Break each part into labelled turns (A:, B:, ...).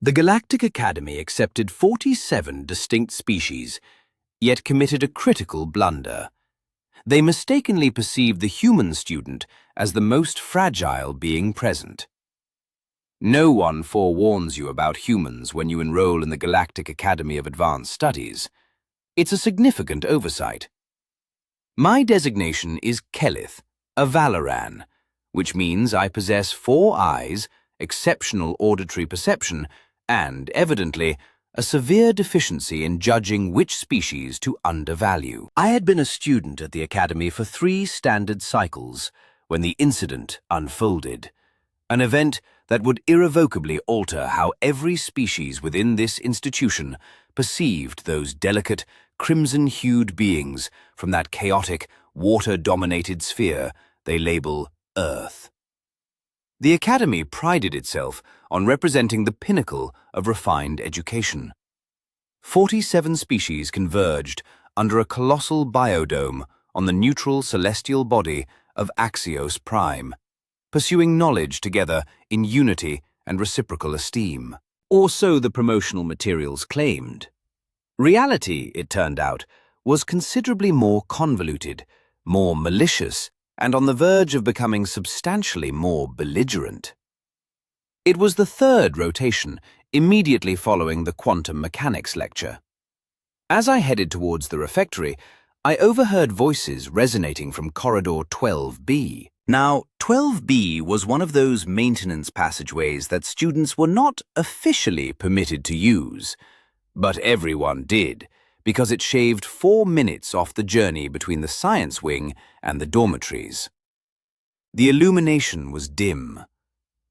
A: The Galactic Academy accepted 47 distinct species, yet committed a critical blunder. They mistakenly perceived the human student as the most fragile being present. No one forewarns you about humans when you enroll in the Galactic Academy of Advanced Studies. It's a significant oversight. My designation is Kelith, a Valoran, which means I possess 4 eyes, exceptional auditory perception, and, evidently, a severe deficiency in judging which species to undervalue. I had been a student at the Academy for 3 standard cycles when the incident unfolded, an event that would irrevocably alter how every species within this institution perceived those delicate, crimson-hued beings from that chaotic, water-dominated sphere they label Earth. The Academy prided itself on representing the pinnacle of refined education. 47 species converged under a colossal biodome on the neutral celestial body of Axios Prime, pursuing knowledge together in unity and reciprocal esteem. Or so the promotional materials claimed. Reality, it turned out, was considerably more convoluted, more malicious, and on the verge of becoming substantially more belligerent. It was the 3rd rotation, immediately following the quantum mechanics lecture. As I headed towards the refectory, I overheard voices resonating from corridor 12B. Now, 12B was one of those maintenance passageways that students were not officially permitted to use, but everyone did, because it shaved 4 minutes off the journey between the science wing and the dormitories. The illumination was dim.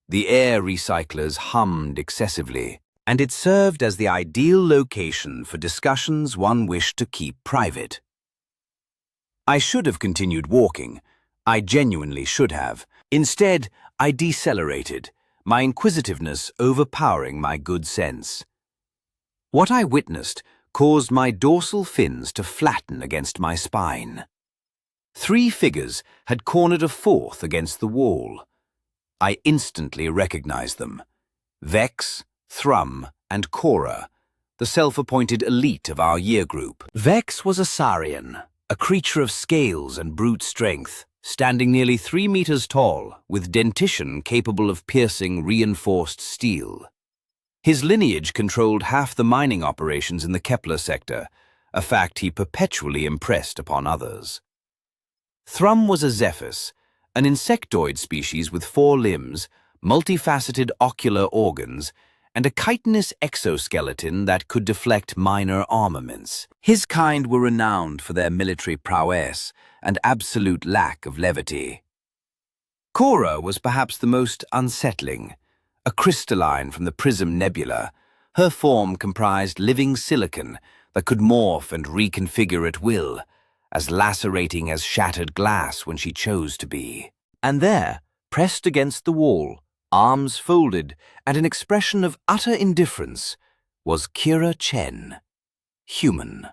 A: The air recyclers hummed excessively, and it served as the ideal location for discussions one wished to keep private. I should have continued walking. I genuinely should have. Instead, I decelerated, my inquisitiveness overpowering my good sense. What I witnessed caused my dorsal fins to flatten against my spine. 3 figures had cornered a 4th against the wall. I instantly recognized them. Vex, Thrum, and Cora, the self-appointed elite of our year group. Vex was a Saurian, a creature of scales and brute strength, standing nearly 3 meters tall, with dentition capable of piercing reinforced steel. His lineage controlled half the mining operations in the Kepler sector, a fact he perpetually impressed upon others. Thrum was a Zephyrus, an insectoid species with 4 limbs, multifaceted ocular organs, and a chitinous exoskeleton that could deflect minor armaments. His kind were renowned for their military prowess and absolute lack of levity. Cora was perhaps the most unsettling, a crystalline from the Prism Nebula. Her form comprised living silicon that could morph and reconfigure at will, as lacerating as shattered glass when she chose to be. And there, pressed against the wall, arms folded, and an expression of utter indifference, was Kira Chen, human.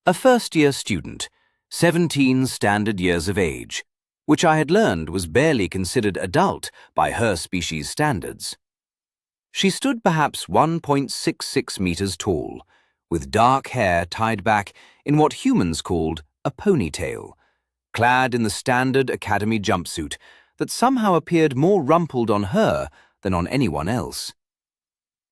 A: A first-year student, 17 standard years of age, which I had learned was barely considered adult by her species standards. She stood perhaps 1.66 meters tall, with dark hair tied back in what humans called a ponytail, clad in the standard academy jumpsuit that somehow appeared more rumpled on her than on anyone else.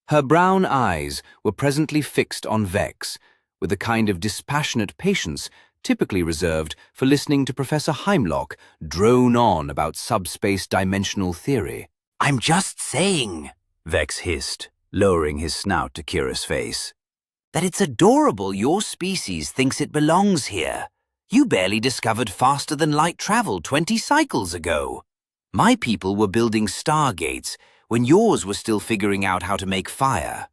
A: Her brown eyes were presently fixed on Vex, with the kind of dispassionate patience typically reserved for listening to Professor Heimlock drone on about subspace dimensional theory.
B: "I'm just saying," Vex hissed, lowering his snout to Kira's face, "that it's adorable your species thinks it belongs here. You barely discovered faster-than-light travel 20 cycles ago. My people were building stargates when yours were still figuring out how to make fire."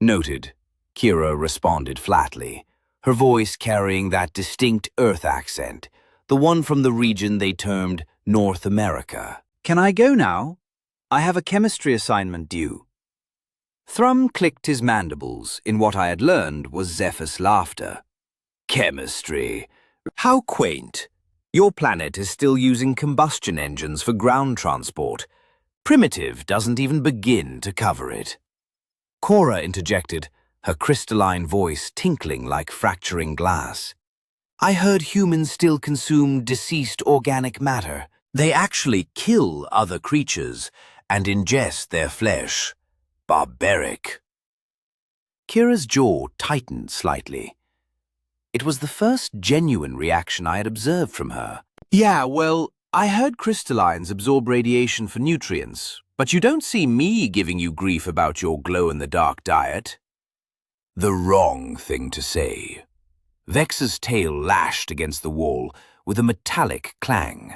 A: Noted, Kira responded flatly, her voice carrying that distinct Earth accent, the one from the region they termed North America. "Can I go now? I have a chemistry assignment due." Thrum clicked his mandibles in what I had learned was Zephyr's laughter. "Chemistry? How quaint. Your planet is still using combustion engines for ground transport. Primitive doesn't even begin to cover it." Cora interjected, her crystalline voice tinkling like fracturing glass. I heard humans still consume deceased organic matter. They actually kill other creatures and ingest their flesh. Barbaric. Kira's jaw tightened slightly. It was the first genuine reaction I had observed from her. Yeah, well, I heard crystallines absorb radiation for nutrients, but you don't see me giving you grief about your glow-in-the-dark diet. The wrong thing to say. Vex's tail lashed against the wall with a metallic clang.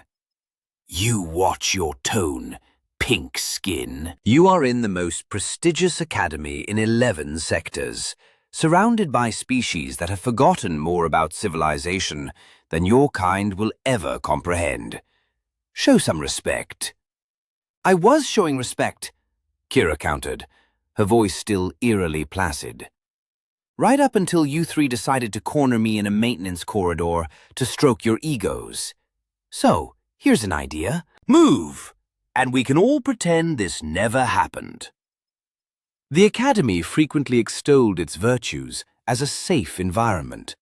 A: You watch your tone, pink skin. You are in the most prestigious academy in 11 sectors, surrounded by species that have forgotten more about civilization than your kind will ever comprehend. Show some respect. I was showing respect, Kira countered, her voice still eerily placid. Right up until you three decided to corner me in a maintenance corridor to stroke your egos. So, here's an idea. Move, and we can all pretend this never happened. The Academy frequently extolled its virtues as a safe environment.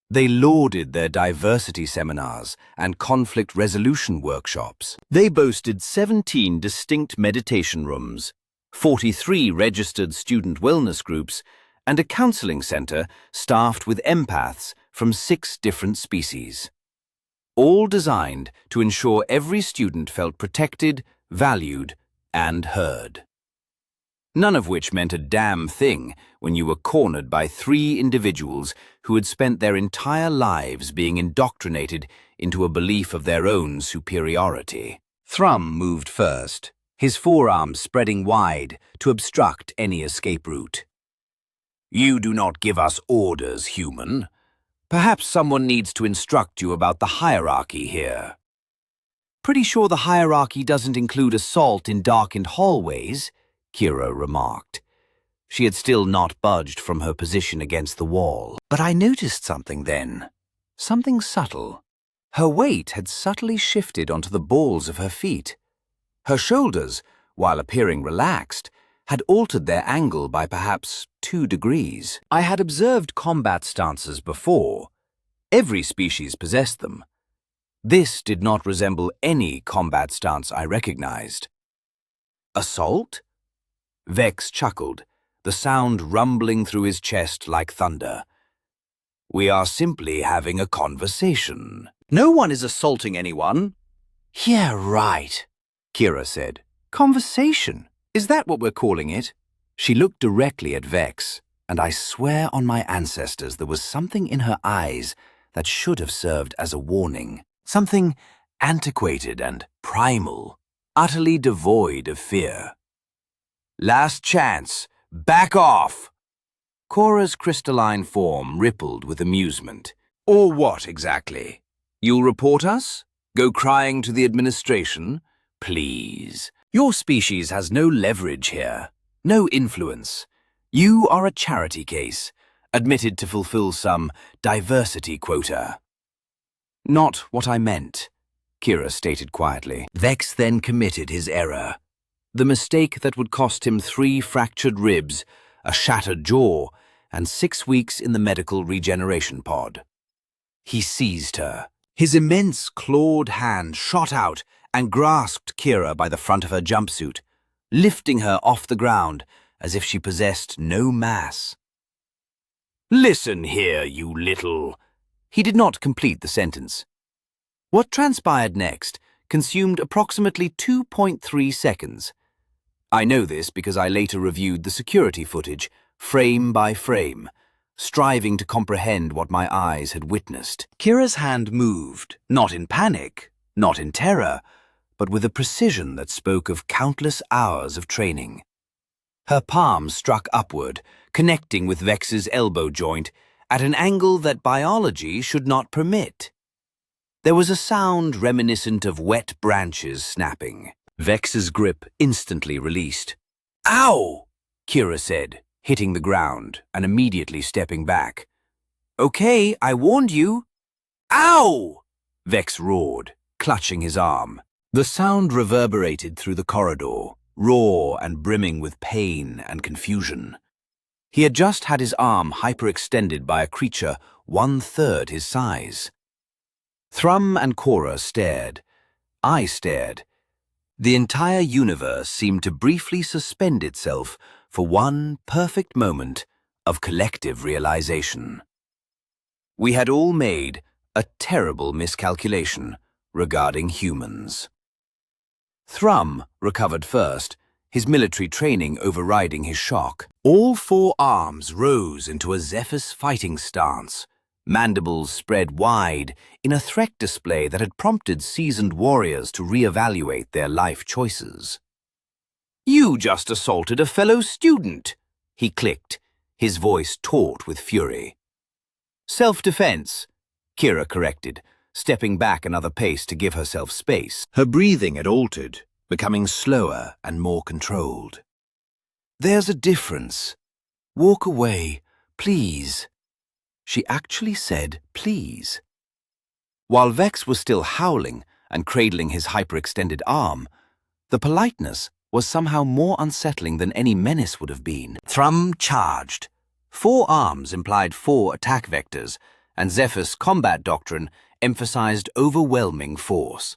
A: They lauded their diversity seminars and conflict resolution workshops. They boasted 17 distinct meditation rooms, 43 registered student wellness groups, and a counseling center staffed with empaths from 6 different species. All designed to ensure every student felt protected, valued, and heard. None of which meant a damn thing when you were cornered by 3 individuals who had spent their entire lives being indoctrinated into a belief of their own superiority. Thrum moved first, his forearms spreading wide to obstruct any escape route. You do not give us orders, human. Perhaps someone needs to instruct you about the hierarchy here. Pretty sure the hierarchy doesn't include assault in darkened hallways, Kira remarked. She had still not budged from her position against the wall. But I noticed something then. Something subtle. Her weight had subtly shifted onto the balls of her feet. Her shoulders, while appearing relaxed, had altered their angle by perhaps 2 degrees. I had observed combat stances before. Every species possessed them. This did not resemble any combat stance I recognized. Assault? Vex chuckled, the sound rumbling through his chest like thunder. We are simply having a conversation. No one is assaulting anyone. Yeah, right, Kira said. Conversation? Is that what we're calling it? She looked directly at Vex, and I swear on my ancestors there was something in her eyes that should have served as a warning. Something antiquated and primal, utterly devoid of fear. Last chance. Back off! Cora's crystalline form rippled with amusement. Or what, exactly? You'll report us? Go crying to the administration? Please. Your species has no leverage here, no influence. You are a charity case, admitted to fulfill some diversity quota. Not what I meant, Kira stated quietly. Vex then committed his error. The mistake that would cost him 3 fractured ribs, a shattered jaw, and 6 weeks in the medical regeneration pod. He seized her. His immense clawed hand shot out and grasped Kira by the front of her jumpsuit, lifting her off the ground as if she possessed no mass. Listen here, you little... He did not complete the sentence. What transpired next consumed approximately 2.3 seconds. I know this because I later reviewed the security footage, frame by frame, striving to comprehend what my eyes had witnessed. Kira's hand moved, not in panic, not in terror, but with a precision that spoke of countless hours of training. Her palm struck upward, connecting with Vex's elbow joint at an angle that biology should not permit. There was a sound reminiscent of wet branches snapping. Vex's grip instantly released. Ow! Kira said, hitting the ground and immediately stepping back. Okay, I warned you. Ow! Vex roared, clutching his arm. The sound reverberated through the corridor, raw and brimming with pain and confusion. He had just had his arm hyperextended by a creature 1/3 his size. Thrum and Cora stared. I stared. The entire universe seemed to briefly suspend itself for one perfect moment of collective realization. We had all made a terrible miscalculation regarding humans. Thrum recovered first, his military training overriding his shock. All 4 arms rose into a Zephyr's fighting stance, mandibles spread wide in a threat display that had prompted seasoned warriors to reevaluate their life choices. "You just assaulted a fellow student," he clicked, his voice taut with fury. "Self-defense," Kira corrected, stepping back another pace to give herself space. Her breathing had altered, becoming slower and more controlled. "There's a difference. Walk away, please." She actually said please. While Vex was still howling and cradling his hyperextended arm, the politeness was somehow more unsettling than any menace would have been. Thrum charged. 4 arms implied 4 attack vectors, and Zephyr's combat doctrine emphasized overwhelming force.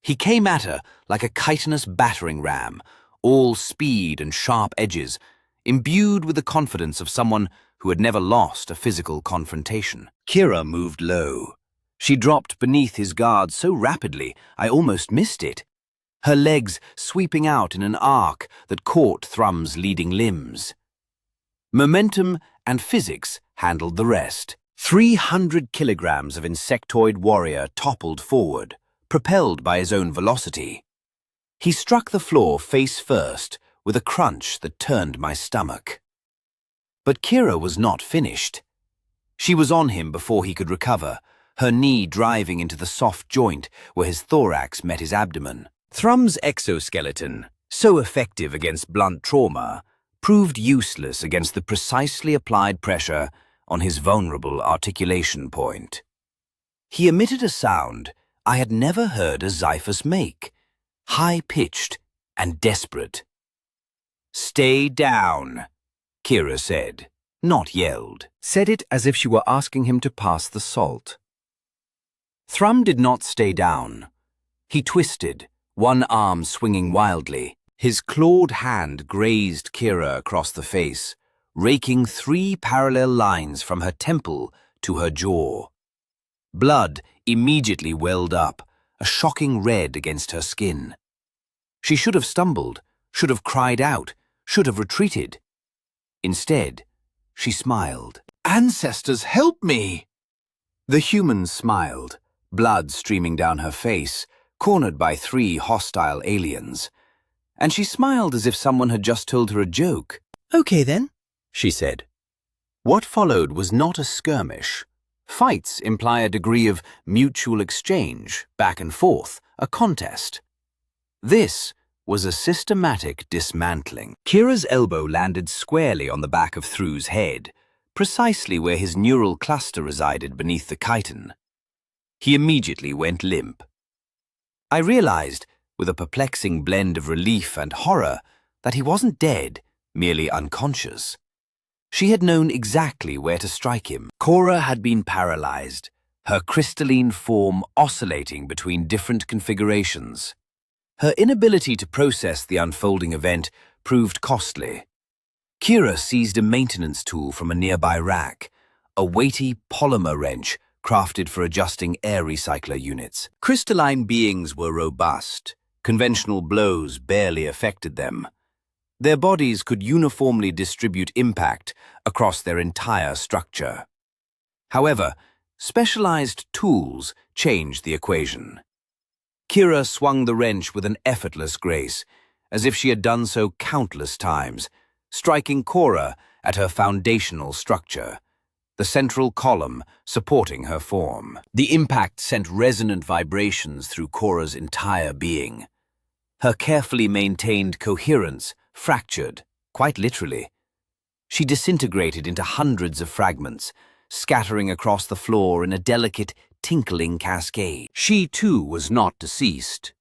A: He came at her like a chitinous battering ram, all speed and sharp edges, imbued with the confidence of someone who had never lost a physical confrontation. Kira moved low. She dropped beneath his guard so rapidly I almost missed it, her legs sweeping out in an arc that caught Thrum's leading limbs. Momentum and physics handled the rest. 300 kilograms of insectoid warrior toppled forward, propelled by his own velocity. He struck the floor face first with a crunch that turned my stomach. But Kira was not finished. She was on him before he could recover, her knee driving into the soft joint where his thorax met his abdomen. Thrum's exoskeleton, so effective against blunt trauma, proved useless against the precisely applied pressure on his vulnerable articulation point. He emitted a sound I had never heard a Xiphus make, high-pitched and desperate. "Stay down," Kira said, not yelled. Said it as if she were asking him to pass the salt. Thrum did not stay down. He twisted, one arm swinging wildly. His clawed hand grazed Kira across the face, raking 3 parallel lines from her temple to her jaw. Blood immediately welled up, a shocking red against her skin. She should have stumbled, should have cried out, should have retreated. Instead, she smiled. "Ancestors, help me!" The human smiled, blood streaming down her face, cornered by 3 hostile aliens. And she smiled as if someone had just told her a joke. "Okay then," she said. What followed was not a skirmish. Fights imply a degree of mutual exchange, back and forth, a contest. This was a systematic dismantling. Kira's elbow landed squarely on the back of Thru's head, precisely where his neural cluster resided beneath the chitin. He immediately went limp. I realized, with a perplexing blend of relief and horror, that he wasn't dead, merely unconscious. She had known exactly where to strike him. Cora had been paralyzed, her crystalline form oscillating between different configurations. Her inability to process the unfolding event proved costly. Kira seized a maintenance tool from a nearby rack, a weighty polymer wrench crafted for adjusting air recycler units. Crystalline beings were robust. Conventional blows barely affected them. Their bodies could uniformly distribute impact across their entire structure. However, specialized tools changed the equation. Kira swung the wrench with an effortless grace, as if she had done so countless times, striking Cora at her foundational structure, the central column supporting her form. The impact sent resonant vibrations through Cora's entire being. Her carefully maintained coherence fractured, quite literally. She disintegrated into hundreds of fragments, scattering across the floor in a delicate, tinkling cascade. She, too, was not deceased.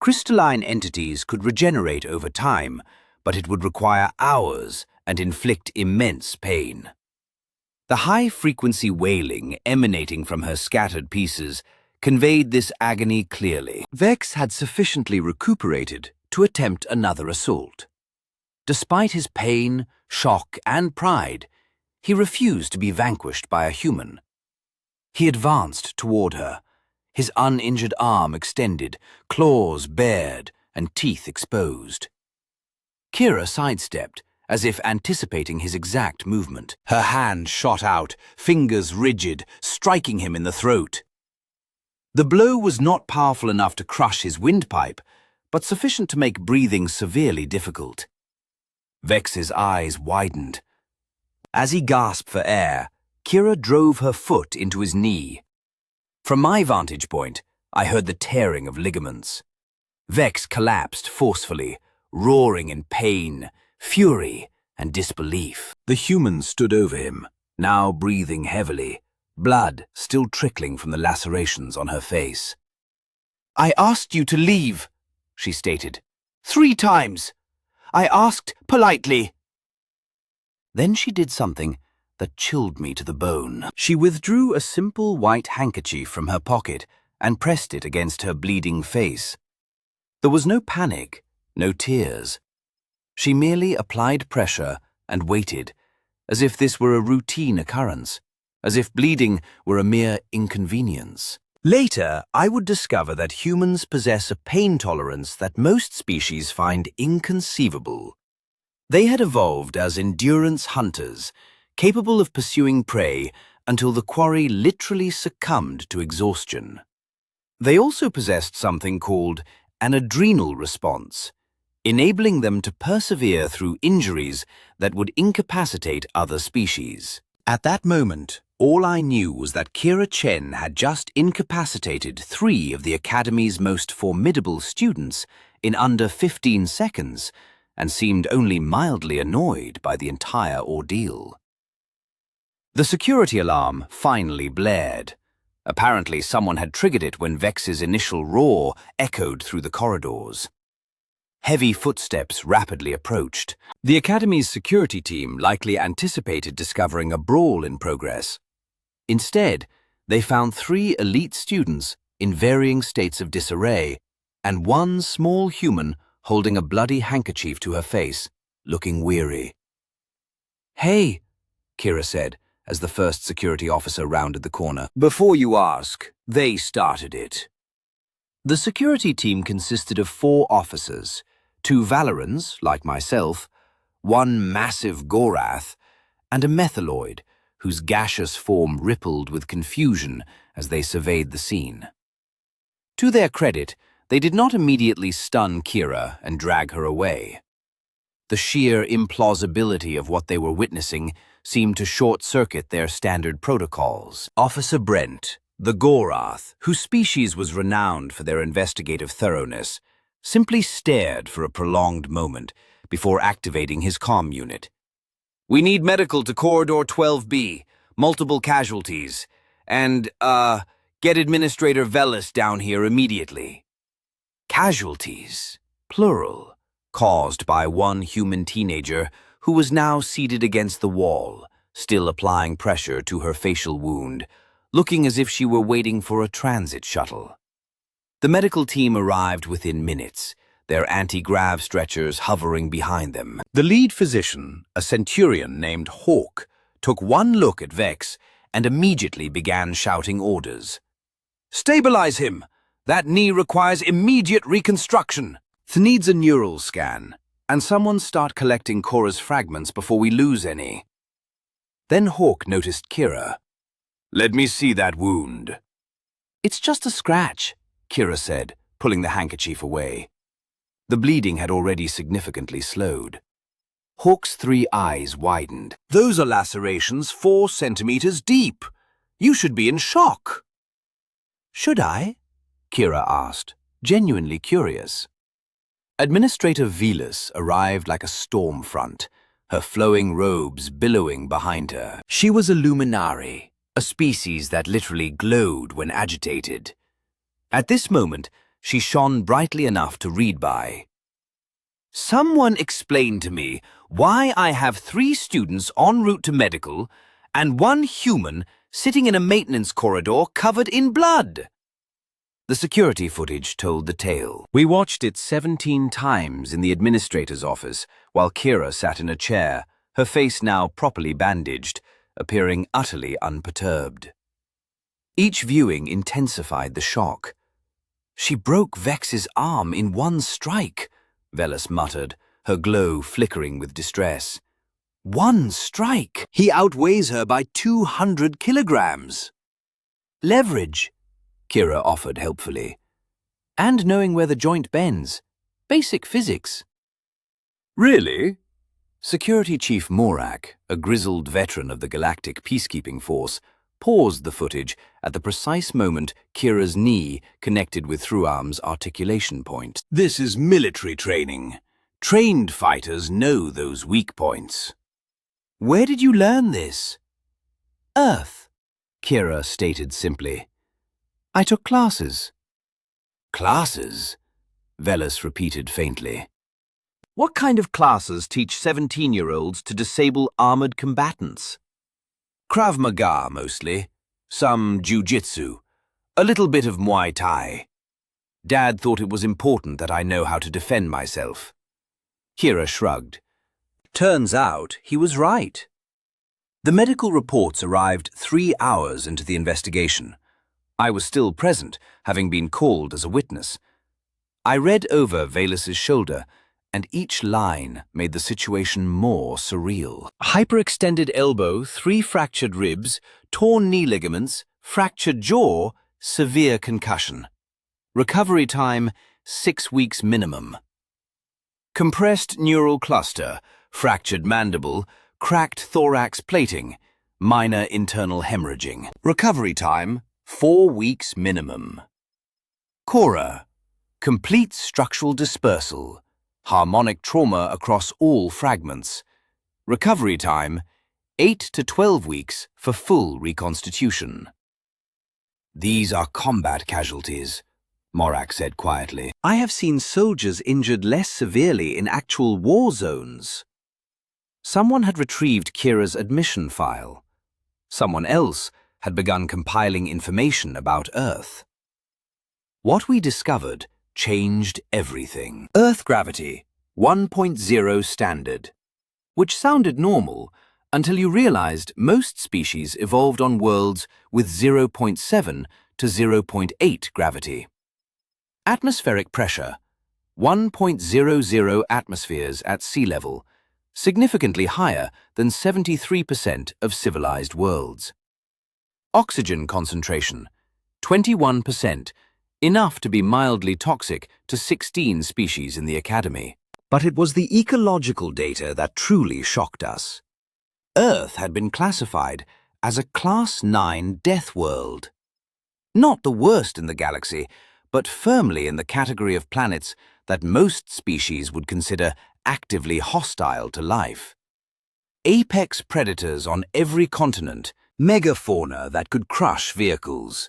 A: Crystalline entities could regenerate over time, but it would require hours and inflict immense pain. The high-frequency wailing emanating from her scattered pieces conveyed this agony clearly. Vex had sufficiently recuperated to attempt another assault. Despite his pain, shock, and pride, he refused to be vanquished by a human. He advanced toward her, his uninjured arm extended, claws bared, and teeth exposed. Kira sidestepped, as if anticipating his exact movement. Her hand shot out, fingers rigid, striking him in the throat. The blow was not powerful enough to crush his windpipe, but sufficient to make breathing severely difficult. Vex's eyes widened. As he gasped for air, Kira drove her foot into his knee. From my vantage point, I heard the tearing of ligaments. Vex collapsed forcefully, roaring in pain, fury, and disbelief. The human stood over him, now breathing heavily, blood still trickling from the lacerations on her face. "I asked you to leave," she stated. "3 times. I asked politely." Then she did something that chilled me to the bone. She withdrew a simple white handkerchief from her pocket and pressed it against her bleeding face. There was no panic, no tears. She merely applied pressure and waited, as if this were a routine occurrence, as if bleeding were a mere inconvenience. Later, I would discover that humans possess a pain tolerance that most species find inconceivable. They had evolved as endurance hunters, capable of pursuing prey until the quarry literally succumbed to exhaustion. They also possessed something called an adrenal response, enabling them to persevere through injuries that would incapacitate other species. At that moment, all I knew was that Kira Chen had just incapacitated 3 of the Academy's most formidable students in under 15 seconds and seemed only mildly annoyed by the entire ordeal. The security alarm finally blared. Apparently, someone had triggered it when Vex's initial roar echoed through the corridors. Heavy footsteps rapidly approached. The Academy's security team likely anticipated discovering a brawl in progress. Instead, they found 3 elite students in varying states of disarray, and 1 small human holding a bloody handkerchief to her face, looking weary. "Hey," Kira said, as the first security officer rounded the corner. "Before you ask, they started it." The security team consisted of 4 officers, 2 Valorans, like myself, 1 massive Gorath, and a Methyloid, whose gaseous form rippled with confusion as they surveyed the scene. To their credit, they did not immediately stun Kira and drag her away. The sheer implausibility of what they were witnessing seemed to short-circuit their standard protocols. Officer Brent, the Gorath, whose species was renowned for their investigative thoroughness, simply stared for a prolonged moment before activating his comm unit. "We need medical to Corridor 12B, multiple casualties, and, get Administrator Velis down here immediately." Casualties, plural, caused by 1 human teenager who was now seated against the wall, still applying pressure to her facial wound, looking as if she were waiting for a transit shuttle. The medical team arrived within minutes, their anti-grav stretchers hovering behind them. The lead physician, a centurion named Hawk, took one look at Vex and immediately began shouting orders. "Stabilize him! That knee requires immediate reconstruction. Needs a neural scan, and someone start collecting Cora's fragments before we lose any." Then Hawk noticed Kira. "Let me see that wound." "It's just a scratch," Kira said, pulling the handkerchief away. The bleeding had already significantly slowed. Hawk's 3 eyes widened. "Those are lacerations 4 centimeters deep. You should be in shock." "Should I?" Kira asked, genuinely curious. Administrator Velis arrived like a storm front, her flowing robes billowing behind her. She was a luminari, a species that literally glowed when agitated. At this moment, she shone brightly enough to read by.
B: Someone explain to me why I have 3 students en route to medical and 1 human sitting in a maintenance corridor covered in blood. The security footage told the tale.
A: We watched it 17 times in the administrator's office while Kira sat in a chair, her face now properly bandaged, appearing utterly unperturbed. Each viewing intensified the shock. "She broke Vex's arm in one strike," Velas muttered, her glow flickering with distress. "One strike! He outweighs her by 200 kilograms. Leverage," Kira offered helpfully. "And knowing where the joint bends. Basic physics." "Really?" Security Chief Morak, a grizzled veteran of the Galactic peacekeeping force, paused the footage at the precise moment Kira's knee connected with Thruam's articulation point. "This is military training. Trained fighters know those weak points." "Where did you learn this?" "Earth," Kira stated simply. "I took classes." "Classes?" Velas repeated faintly. "What kind of classes teach 17-year-olds to disable armored combatants?" "Krav Maga, mostly. Some jiu-jitsu. A little bit of Muay Thai. Dad thought it was important that I know how to defend myself." Kira shrugged. Turns out he was right. The medical reports arrived 3 hours into the investigation. I was still present, having been called as a witness. I read over Velas's shoulder, and each line made the situation more surreal. Hyperextended elbow, 3 fractured ribs, torn knee ligaments, fractured jaw, severe concussion. Recovery time, 6 weeks minimum. Compressed neural cluster, fractured mandible, cracked thorax plating, minor internal hemorrhaging. Recovery time, 4 weeks minimum. Cora, complete structural dispersal. Harmonic trauma across all fragments. Recovery time, 8 to 12 weeks for full reconstitution. "These are combat casualties," Morak said quietly. "I have seen soldiers injured less severely in actual war zones." Someone had retrieved Kira's admission file. Someone else had begun compiling information about Earth. What we discovered changed everything. Earth gravity, 1.0 standard. Which sounded normal until you realized most species evolved on worlds with 0.7 to 0.8 gravity. Atmospheric pressure, 1.00 atmospheres at sea level, significantly higher than 73% of civilized worlds. Oxygen concentration, 21%, enough to be mildly toxic to 16 species in the Academy. But it was the ecological data that truly shocked us. Earth had been classified as a Class 9 death world. Not the worst in the galaxy, but firmly in the category of planets that most species would consider actively hostile to life. Apex predators on every continent, megafauna that could crush vehicles,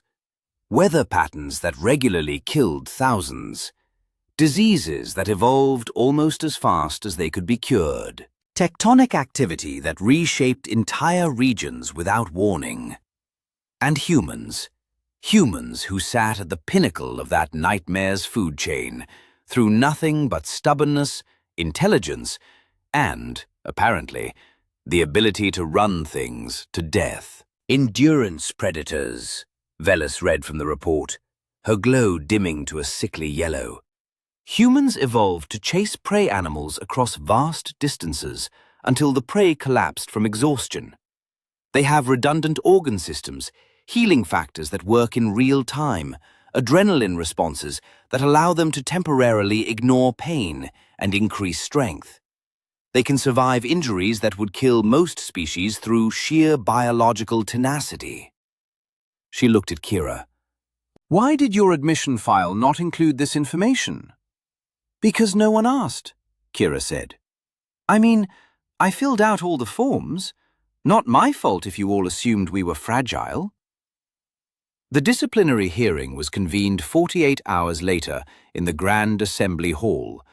A: weather patterns that regularly killed thousands, diseases that evolved almost as fast as they could be cured, tectonic activity that reshaped entire regions without warning, and humans who sat at the pinnacle of that nightmare's food chain, through nothing but stubbornness, intelligence, and, apparently, the ability to run things to death. Endurance predators, Velas read from the report, her glow dimming to a sickly yellow. Humans evolved to chase prey animals across vast distances until the prey collapsed from exhaustion. They have redundant organ systems, healing factors that work in real time, adrenaline responses that allow them to temporarily ignore pain and increase strength. They can survive injuries that would kill most species through sheer biological tenacity. She looked at Kira. "Why did your admission file not include this information?" "Because no one asked," Kira said. "I mean, I filled out all the forms. Not my fault if you all assumed we were fragile." The disciplinary hearing was convened 48 hours later in the Grand Assembly Hall,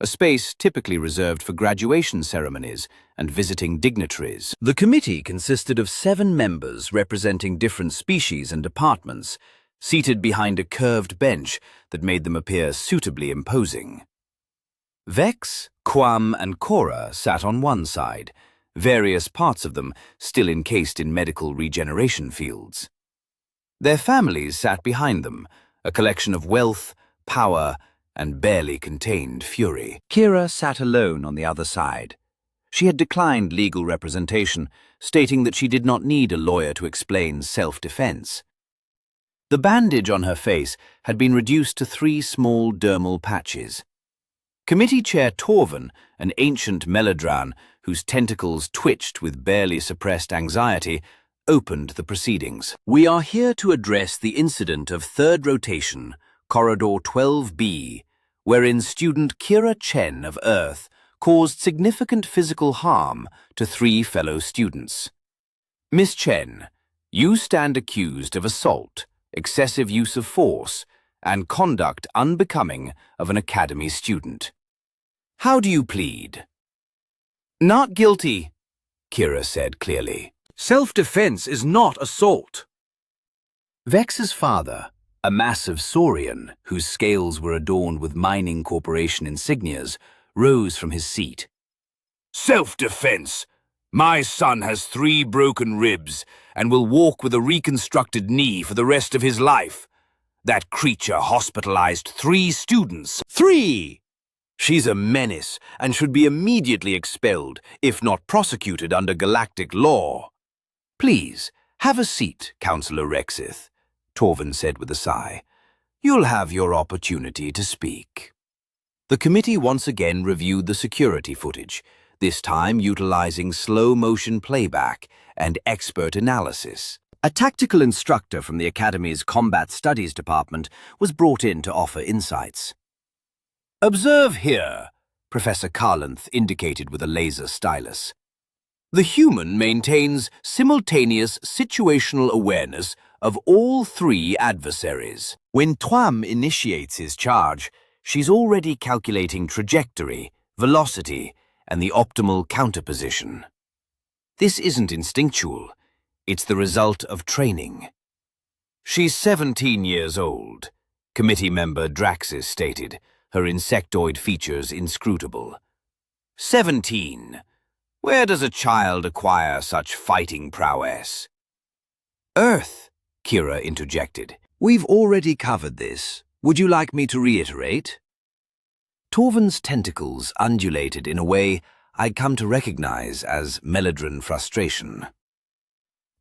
A: a space typically reserved for graduation ceremonies and visiting dignitaries. The committee consisted of 7 members representing different species and departments, seated behind a curved bench that made them appear suitably imposing. Vex, Quam, and Cora sat on one side, various parts of them still encased in medical regeneration fields. Their families sat behind them, a collection of wealth, power, and barely contained fury. Kira sat alone on the other side. She had declined legal representation, stating that she did not need a lawyer to explain self-defense. The bandage on her face had been reduced to 3 small dermal patches. Committee Chair Torvin, an ancient melodran whose tentacles twitched with barely suppressed anxiety, opened the proceedings. We are here to address the incident of third rotation, Corridor 12B, wherein student Kira Chen of Earth caused significant physical harm to 3 fellow students. Miss Chen, you stand accused of assault, excessive use of force, and conduct unbecoming of an academy student. How do you plead? Not guilty, Kira said clearly. Self-defense is not assault. Vex's father, a massive saurian whose scales were adorned with mining corporation insignias, rose from his seat. Self-defense? My son has 3 broken ribs and will walk with a reconstructed knee for the rest of his life. That creature hospitalized 3 students. 3! She's a menace and should be immediately expelled, if not prosecuted under Galactic law. Please, have a seat, Councillor Rexith, Torvin said with a sigh. You'll have your opportunity to speak. The committee once again reviewed the security footage, this time utilizing slow-motion playback and expert analysis. A tactical instructor from the Academy's Combat Studies Department was brought in to offer insights. Observe here, Professor Karlanth indicated with a laser stylus. The human maintains simultaneous situational awareness of all 3 adversaries. When Twam initiates his charge, she's already calculating trajectory, velocity, and the optimal counterposition. This isn't instinctual. It's the result of training. She's 17 years old, committee member Draxis stated, her insectoid features inscrutable. 17. Where does a child acquire such fighting prowess? Earth, Kira interjected. We've already covered this. Would you like me to reiterate? Torvin's tentacles undulated in a way I'd come to recognize as melodran frustration.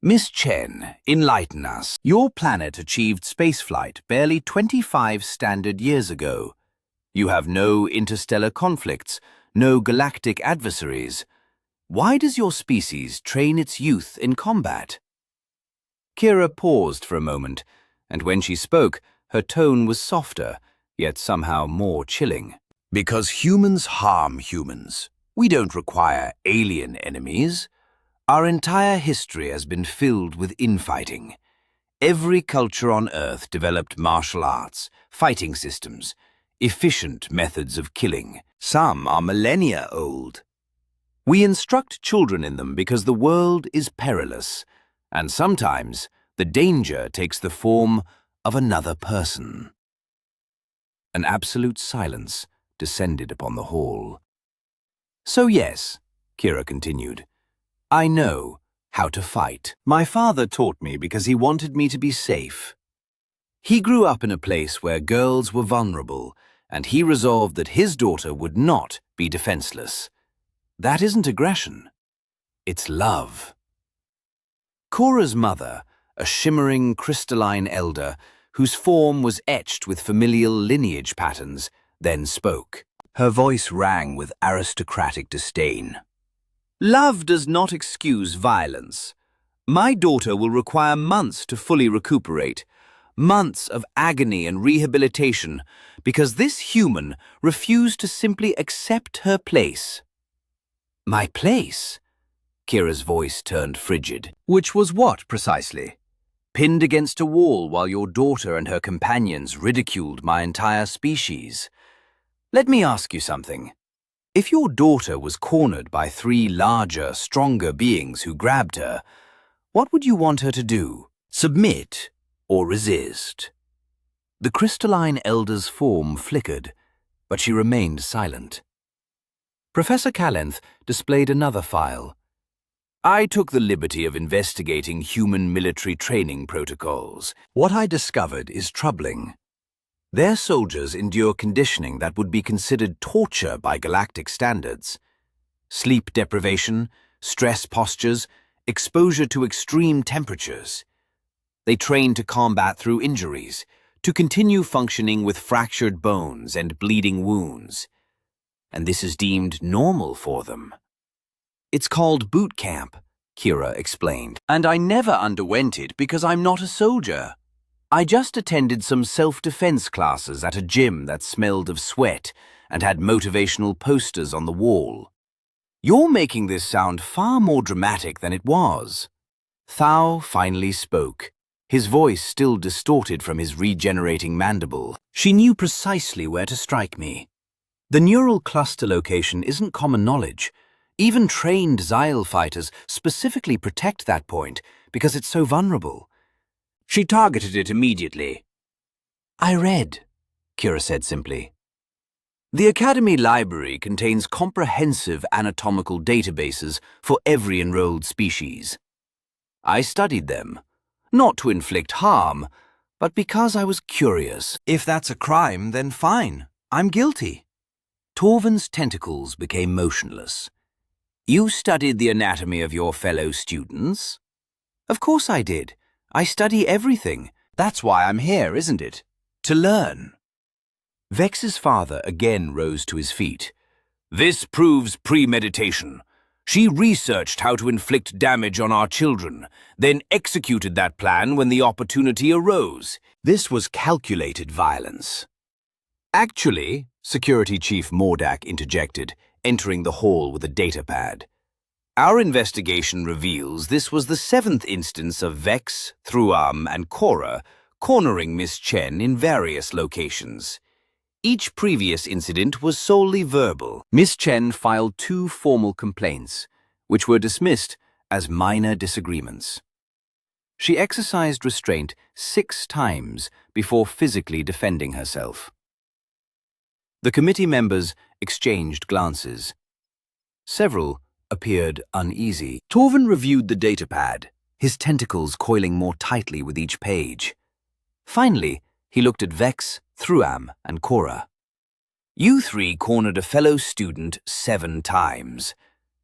A: Miss Chen, enlighten us. Your planet achieved spaceflight barely 25 standard years ago. You have no interstellar conflicts, no galactic adversaries. Why does your species train its youth in combat? Kira paused for a moment, and when she spoke, her tone was softer, yet somehow more chilling. Because humans harm humans. We don't require alien enemies. Our entire history has been filled with infighting. Every culture on Earth developed martial arts, fighting systems, efficient methods of killing. Some are millennia old. We instruct children in them because the world is perilous, and sometimes the danger takes the form of another person. An absolute silence descended upon the hall. So yes, Kira continued, I know how to fight. My father taught me because he wanted me to be safe. He grew up in a place where girls were vulnerable, and he resolved that his daughter would not be defenseless. That isn't aggression. It's love. Cora's mother, a shimmering crystalline elder whose form was etched with familial lineage patterns, then spoke. Her voice rang with aristocratic disdain. Love does not excuse violence. My daughter will require months to fully recuperate, months of agony and rehabilitation, because this human refused to simply accept her place. My place? Kira's voice turned frigid. Which was what, precisely? Pinned against a wall while your daughter and her companions ridiculed my entire species. Let me ask you something. If your daughter was cornered by 3 larger, stronger beings who grabbed her, what would you want her to do? Submit or resist? The crystalline elder's form flickered, but she remained silent. Professor Callenth displayed another file. I took the liberty of investigating human military training protocols. What I discovered is troubling. Their soldiers endure conditioning that would be considered torture by galactic standards. Sleep deprivation, stress postures, exposure to extreme temperatures. They train to combat through injuries, to continue functioning with fractured bones and bleeding wounds. And this is deemed normal for them. It's called boot camp, Kira explained. And I never underwent it because I'm not a soldier. I just attended some self-defense classes at a gym that smelled of sweat and had motivational posters on the wall. You're making this sound far more dramatic than it was. Thao finally spoke, his voice still distorted from his regenerating mandible. She knew precisely where to strike me. The neural cluster location isn't common knowledge. Even trained Xyle fighters specifically protect that point because it's so vulnerable. She targeted it immediately. I read, Kira said simply. The Academy Library contains comprehensive anatomical databases for every enrolled species. I studied them, not to inflict harm, but because I was curious. If that's a crime, then fine, I'm guilty. Torvin's tentacles became motionless. You studied the anatomy of your fellow students? Of course I did. I study everything. That's why I'm here, isn't it? To learn. Vex's father again rose to his feet. This proves premeditation. She researched how to inflict damage on our children, then executed that plan when the opportunity arose. This was calculated violence. Actually, Security Chief Mordak interjected, entering the hall with a datapad. Our investigation reveals this was the 7th instance of Vex, Thruam, and Cora cornering Miss Chen in various locations. Each previous incident was solely verbal. Miss Chen filed 2 formal complaints, which were dismissed as minor disagreements. She exercised restraint 6 times before physically defending herself. The committee members exchanged glances. Several appeared uneasy. Torvin reviewed the datapad, his tentacles coiling more tightly with each page. Finally, he looked at Vex, Thruam, and Cora. You 3 cornered a fellow student 7 times.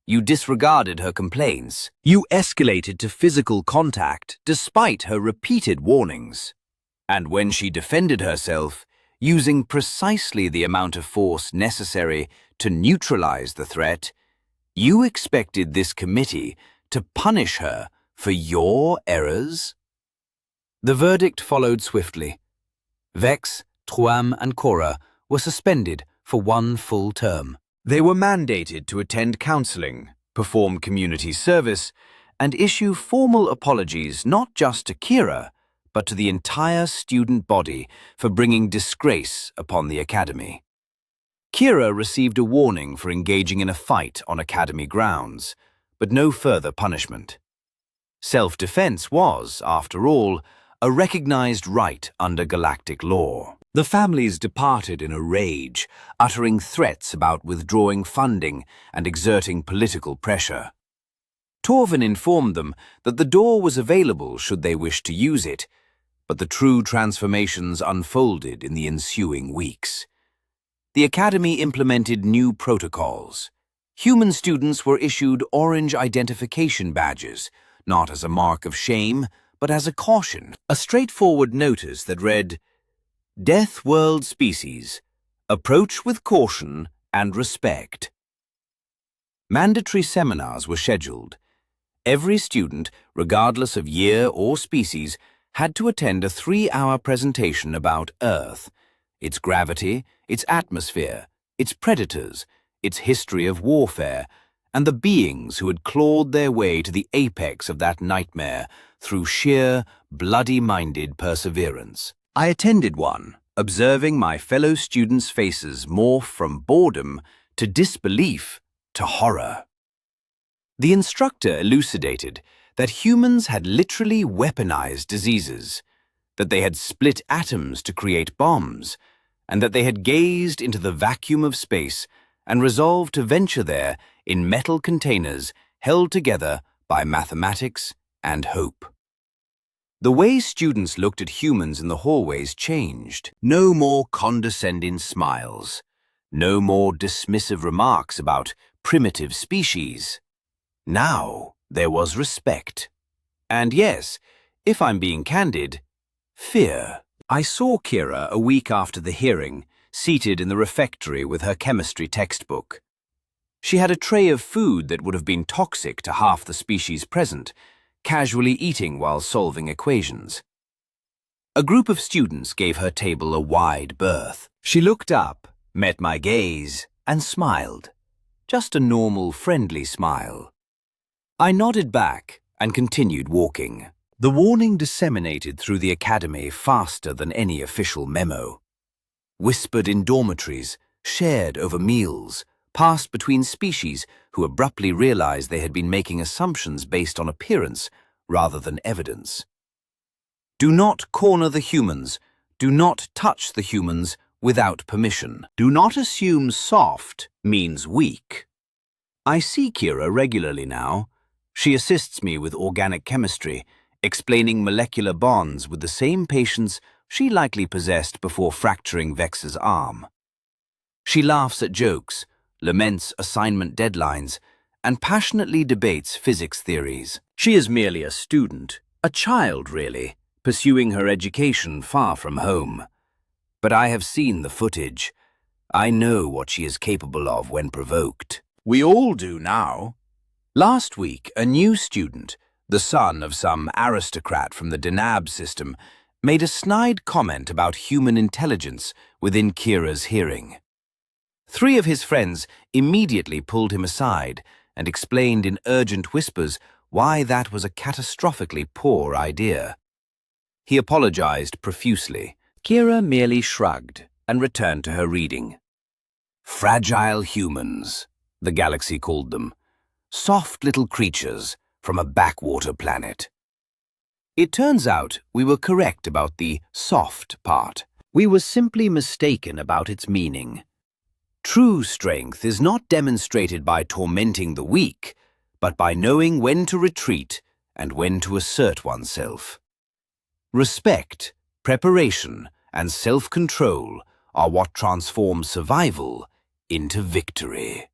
A: You disregarded her complaints. You escalated to physical contact despite her repeated warnings. And when she defended herself, using precisely the amount of force necessary to neutralize the threat, you expected this committee to punish her for your errors? The verdict followed swiftly. Vex, Thruam, and Cora were suspended for 1 full term. They were mandated to attend counseling, perform community service, and issue formal apologies not just to Kira, but to the entire student body for bringing disgrace upon the Academy. Kira received a warning for engaging in a fight on Academy grounds, but no further punishment. Self-defense was, after all, a recognized right under galactic law. The families departed in a rage, uttering threats about withdrawing funding and exerting political pressure. Torvin informed them that the door was available should they wish to use it, but the true transformations unfolded in the ensuing weeks. The Academy implemented new protocols. Human students were issued orange identification badges, not as a mark of shame, but as a caution. A straightforward notice that read, Death World Species, approach with caution and respect. Mandatory seminars were scheduled. Every student, regardless of year or species, had to attend a 3-hour presentation about Earth, its gravity, its atmosphere, its predators, its history of warfare, and the beings who had clawed their way to the apex of that nightmare through sheer, bloody-minded perseverance. I attended one, observing my fellow students' faces morph from boredom to disbelief to horror. The instructor elucidated that humans had literally weaponized diseases, that they had split atoms to create bombs, and that they had gazed into the vacuum of space and resolved to venture there in metal containers held together by mathematics and hope. The way students looked at humans in the hallways changed. No more condescending smiles. No more dismissive remarks about primitive species. Now there was respect. And yes, if I'm being candid, fear. I saw Kira a week after the hearing, seated in the refectory with her chemistry textbook. She had a tray of food that would have been toxic to half the species present, casually eating while solving equations. A group of students gave her table a wide berth. She looked up, met my gaze, and smiled. Just a normal, friendly smile. I nodded back and continued walking. The warning disseminated through the academy faster than any official memo. Whispered in dormitories, shared over meals, passed between species who abruptly realized they had been making assumptions based on appearance rather than evidence. Do not corner the humans. Do not touch the humans without permission. Do not assume soft means weak. I see Kira regularly now. She assists me with organic chemistry, explaining molecular bonds with the same patience she likely possessed before fracturing Vex's arm. She laughs at jokes, laments assignment deadlines, and passionately debates physics theories. She is merely a student, a child really, pursuing her education far from home. But I have seen the footage. I know what she is capable of when provoked. We all do now. Last week, a new student, the son of some aristocrat from the Denab system, made a snide comment about human intelligence within Kira's hearing. 3 of his friends immediately pulled him aside and explained in urgent whispers why that was a catastrophically poor idea. He apologized profusely. Kira merely shrugged and returned to her reading. Fragile humans, the galaxy called them. Soft little creatures from a backwater planet. It turns out we were correct about the soft part. We were simply mistaken about its meaning. True strength is not demonstrated by tormenting the weak, but by knowing when to retreat and when to assert oneself. Respect, preparation, and self-control are what transform survival into victory.